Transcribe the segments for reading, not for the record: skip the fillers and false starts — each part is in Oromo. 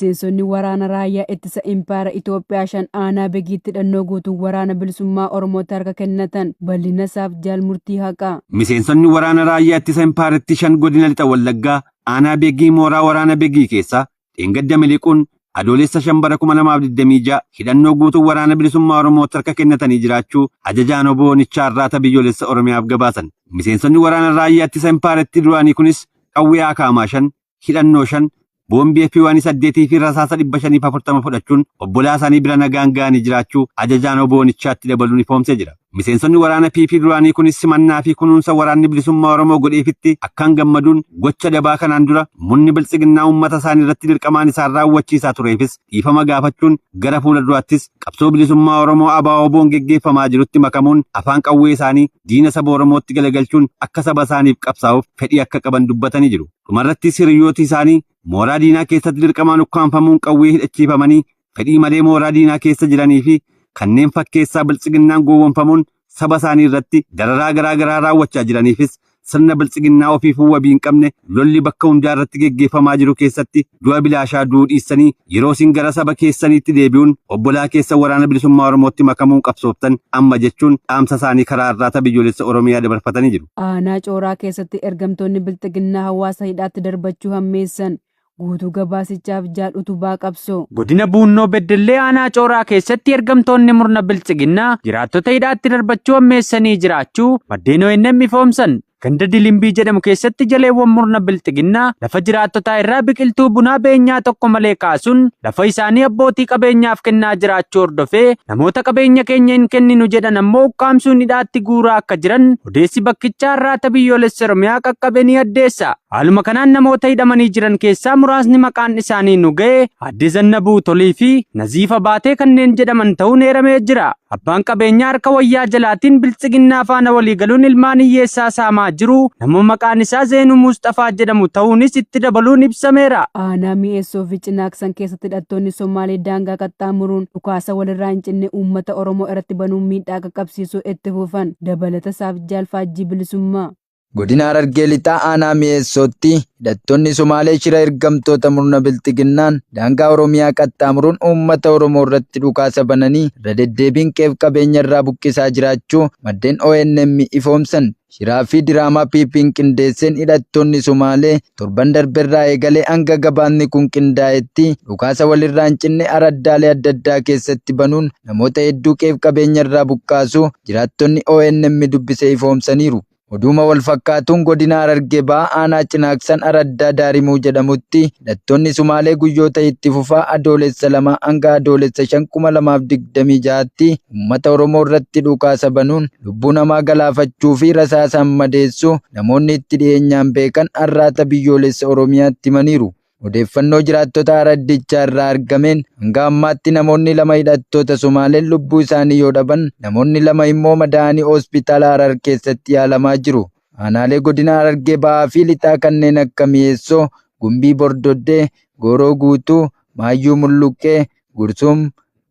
Miseensonni waraana raayyaa ittisa Impaayera Itoophiyaa 5 aanaa beegiitti hidhannoo guutuu waraana bilisummaa Oromootti harka kennatan bal'ina isaaf jaalmurtii haqaa. Miseensonni waraana raayyaa ittisa Impaayeritti 5 godina lixa Wallaggaa aanaa beegii mooraa waraana beegii keessa dheengadda miliquun adoolessa 5 bara 2026 hidhannoo guutuu waraana bilisummaa Oromootti harka kennatanii jiraachuu ajajaan obbo Nichaa Irraata biyyoolessa Oromiyaaf gabaasan. Miseensonni waraana raayyaa ittisa Impaayeritti duraanii kunis qawwee akaamaa 5 hidhannoo 5 boombii F18 fi rasaasa 540 fudhachuun obbolaa isaanii bira nagaan ga'anii jiraachuu ajajaan obbo Nichaatti dabaluun ifoomsee jira. Miseensonni waraana PP duraanii kunis simannaa fi kunuunsa waraanni bilisummaa Oromoo godheefitti akkaan gammaduun gocha dabaa kanaan dura munni biltsiginnaa uummata isaanii irratti dirqamaan isaan raawwachiisaa tureefis dhiifama gaafachuun gara fuula duraattis qabsoo bilisummaa Oromoo ABO'n geggeeffamaa jirutti makamuun afaan qawwee isaanii diina saba Oromootti galagalchuun akka saba isaaniif qabsaa'uuf fedhii akka qaban dubbatanii jiru. Dhumarrattis hiriyooti isaanii mooraa diinaa keessatti dirqamaan ukkaanfamuun qawwee hidhachiifamanii fedhii malee mooraa diinaa keessa jiranii fi kanneen fakkeessaa biltsiginnaan gowwoomfamuun saba isaanii irratti dararaa garaa raawwachaa jiraniifis sirna biltsiginnaa ofiifuu wabii hin qabne lolli bakka hundaa irratti geggeeffamaa jiru keessatti du'a bilaashaa du'uu dhiisanii yeroo isin gara saba keessaniitti deebi'uun obbolaa keessa waraana bilisummaa Oromootti makamuun qabsooftan amma jechuun dhaamsa isaanii karaa Irraata biyyoolessa Oromiyaa dabarfatanii jiru. Aanaa Cooraa keessatti ergamtoonni biltsiginnaa hawaasa hidhaatti darbachuu hammeessan. Guutuu gabaasichaaf jaal utubaa qabsoo. Godina Buunnoo Beddellee aanaa Cooraa keessatti ergamtoonni murna biltsiginnaa jiraattota hidhaatti darbachuu hammeessanii jiraachuu maddeen ONM ifoomsan. Ganda Dilimbii jedhamu keessatti jaleewwan murna biltsiginnaa lafa jiraattotaa irraa biqiltuu bunaa beenyaa tokko malee kaasuun lafa isaanii abbootii qabeenyaaf kennaa jiraachuu hordofee namoota qabeenya keenya hin kenninu jedhan ammoo ukkaamsuun hidhaatti guuraa akka jiran odeessi bakkichaa Irraata biyyoolessa Oromiyaa qaqqabe ni addeessa. Haaluma kanaan namoota hidhamanii jiran keessaa muraasni maqaan isaanii nu ga'e Aadde Zannabuu Tolii fi Naziifa Baatee kanneen jedhaman ta'uun eeramee jira. Abbaan qabeenyaa harka wayyaa jalaatiin biltsiginnaa faana walii galuun ilmaan hiyyeessaa saamaa jiru nama maqaan isaa Zeenuu Mustafaa jedhamu ta'uunis itti dabaluun ibsameera. Aanaa Mi'eessoo fi Cinaaksan keessatti hidhattoonni Somaalee daangaa qaxxaamuruun dhukaasa walirraa hin cinne uummata Oromoo irratti banuun miidhaa qaqqabsiisuu itti fufan dabalata isaaf jaalfaajjii bilisummaa. Godina Harargee lixaa aanaa Mi'eessootti hidhattoonni Somaalee shira ergamtoota murna biltsiginnaan daangaa Oromiyaa qaxxaamuruun uummata Oromoo irratti dhukaasa bananii irra deddeebiin qeef qabeenya irraa buqqisaa jiraachuu maddeen ONM ifoomsan. Shiraa fi diraamaa PP'n qindeesseen hidhattoonni Somaalee torban darberraa eegalee hanga gabaanni kun qindaa'etti dhukaasa walirraa hin cinne araddaalee adda addaa keessatti banuun namoota hedduu qeef qabeenya irraa buqqaasuu jiraattonni ONM dubbisee ifoomsaniiru. Oduma wal fakkaatuun godina Harargee ba'aa aanaa Cinaaksan araddaa Daarimuu jedhamutti hidhattoonni Somaalee guyyoota itti fufaa adoolessa 2 hanga adoolessa 5 2026tti uummata Oromoo irratti dhukaasa banuun lubbuu namaa galaafachuu fi rasaasaan madeessuu namoonni itti dhiyeenyaan beekan Irraata biyyoolessa Oromiyaatti himaniiru. Odeeffannoo jiraattota araddichaa irraa argameen hanga ammaatti namoonni 2 hidhattoota Somaaleen lubbuu isaanii yoo dhaban namoonni 2 immoo madaa'anii hospitaala Harar keessatti yaalamaa jiru. Aanaalee godina Harargee ba'aa fi lixaa kanneen akka Mi'eessoo, Gumbii Bordoddee, Gooroo Guutuu, Maayyuu Mulluqqee, Gursum,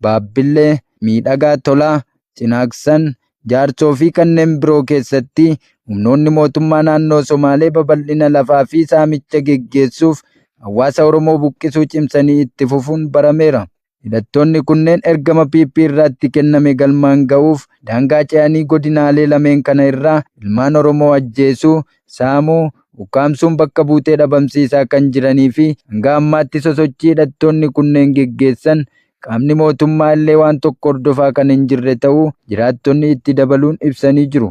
Baabbillee, Miidhagaa Tolaa, Cinaaksan, Jaarsoo fi kanneen biroo keessatti humnoonni mootummaa naannoo Somaalee babal'ina lafaa fi saamicha geggeessuuf hawaasa Oromoo buqqisuu cimsanii itti fufuun barameera. Hidhattoonni kunneen ergama PP irratti kenname galmaan ga'uuf daangaa ce'anii godinaalee lameen kana irraa ilmaan Oromoo ajjeesuu, saamuu, ukkaamsuun bakka buutee dhabamsiisaa kan jiranii fi hanga ammaatti sosochii hidhattoonni kunneen geggeessan qaamni mootummaa illee waan tokko hordofaa kan hin jirre ta'uu jiraattonni itti dabaluun ibsanii jiru.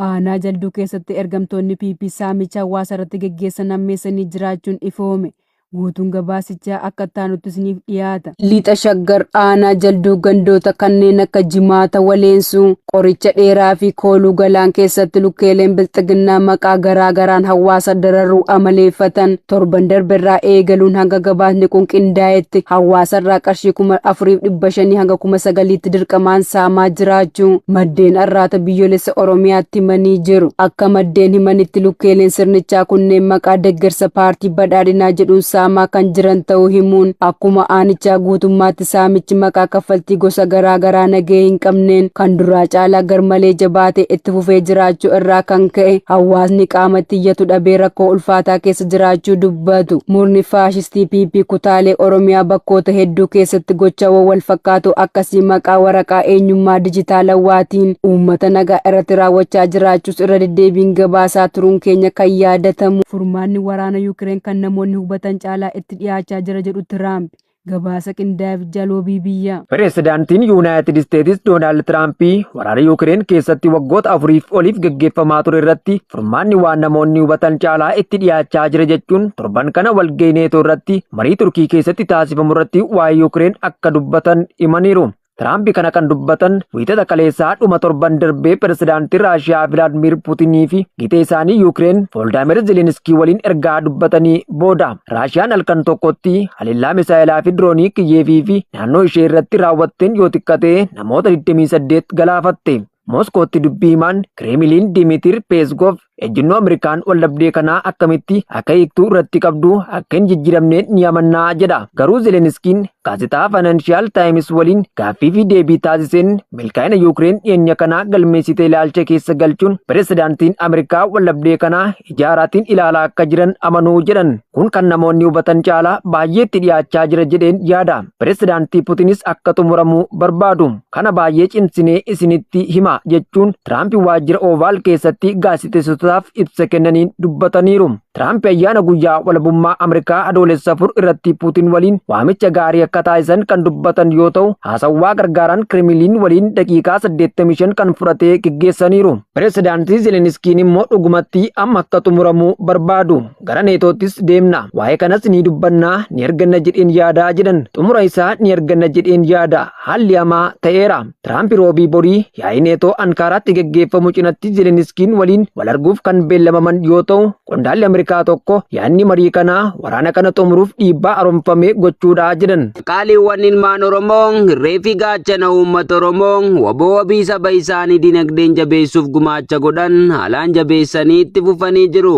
Aanaa Jalduu keessatti ergamtoonni PP saamicha hawaasa irratti geggeessan hammeessanii jiraachuun ifoome. Guutuun gabaasichaa akka taanutti isiniif dhiyaata. Lixa Shaggar aanaa Jalduu gandoota kanneen akka Jimaata Waleensuu, Qoricha Dheeraa fi Kooluu Galaan keessatti lukkeeleen biltsiginnaa maqaa garaagaraan hawaasa dararuu amaleeffatan torban darberraa eegaluun hanga gabaasni kun qindaa'etti hawaasarraa qarshii 4,500 hanga 9,000tti dirqamaan saamaa jiraachuu maddeen Irraata biyyoolessa Oromiyaatti himanii jiru. Akka maddeen himanitti lukkeeleen sirnichaa kunneen maqaa deeggarsa paartii badhaadhinaa jedhuun saamaa kan jiran ta'uu himuun akkuma aanichaa guutummaatti saamichi maqaa kaffaltii gosa garaa garaa nagahee hin qabneen kan duraa caalaa garmalee jabaatee itti fufee jiraachuu irraa kan ka'e hawaasni qaama itti iyyatu dhabee rakkoo ulfaataa keessa jiraachuu dubbatu. Murni faashistii PP kutaalee Oromiyaa bakkoota hedduu keessatti gochaawwan wal fakkaatoo akkasii maqaa waraqaa eenyummaa dijitaalawaatiin uummata nagaa irratti raawwachaa jiraachuus irra deddeebiin gabaasaa turuun keenya kan yaadatamu. Furmaanni waraana Yuukireen kan namoonni hubatan caalaa itti dhiyaachaa jira jedhu Tiraamp. Gabaasa qindaa'eef jaloobii biyyaa. Pireesidaantiin Yuunaayitid Isteetsis Doonaald Tiraampii waraana Yuukireen keessatti waggoota 4 oliif gaggeeffamaa ture irratti furmaanni waan namoonni hubatan caalaa itti dhiyaachaa jira jechuun torban kana walgahii neetoo irratti marii Turkii keessatti taasifamu irratti waa'ee Yuukireen akka dubbatan himaniiru. Tiraamp kana kan dubbatan wiixata kaleessaa dhuma torban darbee pireesidaantii Raashiyaa Vilaadimiir Puutinii fi gitee isaanii Yuukireen Volodimiir Zelenskii waliin ergaa dubbatanii booda Raashiyaan halkan tokkotti haleellaa misaayilaa fi diroonii Kiyeevii fi naannoo ishee irratti raawwatteen yoo xiqqate namoota 28 galaafatte. Mooskootti dubbii himaan Kireemiliin Dimitir Peeskoof ejjennoo Ameerikaan waldhabdee kanaa akkamitti akka hiiktuu irratti qabdu akka hin jijjiiramne ni amannaa jedha. Garuu Zelenskiin gaazexaa Financial Times waliin gaaffii fi deebii taasiseen milkaa'ina Yuukireen dhiyeenya kanaa galmeessitee ilaalcha keessa galchuun pireesidaantiin Ameerikaa waldhabdee kanaa ijaaraatiin ilaalaa akka jiran amanuu jedhan. Kun kan namoonni hubatan caalaa baay'eetti dhiyaachaa jira jedheen yaada. Pireesidaantii Puutinis akka xumuramuu barbaadu. Kana baay'ee cimsinee isinitti hima jechuun Tiraamp waajjira Oovaal keessatti gaazexeessotaaf ibsa kennaniin dubbataniiru. Tiraamp ayyaana guyyaa walabummaa Ameerikaa adoolessa 4 irratti Puutin waliin waamicha gaarii akka taasisan kan dubbatan yoo ta'u, haasawaa gargaaraan Kireemiliin waliin daqiiqaa 85 kan fudhatee gaggeessaniiru. Pireesidaantii Zelenskiin immoo dhugumatti amma akka xumuramuu barbaadu. Gara neetoottis deemna. Waa'ee kanas ni dubbannaa, ni erganna jedheen yaada jedhan. Xumura isaa ni erganna jedheen yaada. Haalli hamaa ta'eera. Tiraamp roobii borii yaa'ii neetoo Ankaaraatti gaggeeffamu cinatti Zelenskiin waliin wal arguuf kan beellamaman yoo ta'u, qondaalli Ameerikaa tokko yaadni marii kanaa waraana kana xumuruuf dhiibbaa haaromfamee gochuudha jedhan. Qaaliiwwan ilmaan Oromoo reefi gaachana uummata Oromoo waboo wabii saba isaanii dinagdeen jabeessuuf gumaacha godhan haalaan jabeessanii itti fufanii jiru.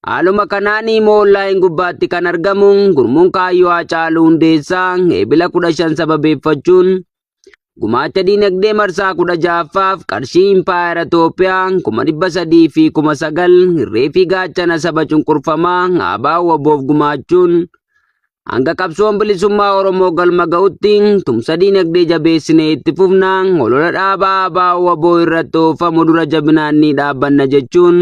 Haaluma kanaan onlaayinii gubbaatti kan argamu gurmuun kaayyoo Haacaaluu Hundeessaa eebila 15 sababeeffachuun gumaacha dinagdee marsaa 16ffaaf qarshii impaayera Itoophiyaa 300,000 fi 9,000 reefi gaachana saba cunqurfamaa ABO waboof gumaachuun hanga qabsoon bilisummaa Oromoo galma ga'utti tumsa dinagdee jabeessinee itti fufna olola dhaabaa ABO waboo irratti oofamu dura jabinaan ni dhaabbanna jechuun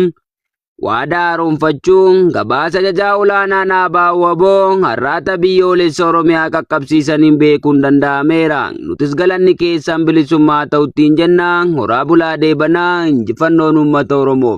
waadaa haaromfachuun gabaasa ajajaa olaanaan ABO waboo har'aata biyyoolessa Oromiyaa qaqqabsiisaniin beekuun danda'ameera. Nutis galanni keessan bilisummaa ta'uttiin jenna. Horaa bulaa deebanaa, injifannoon uummata Oromoof.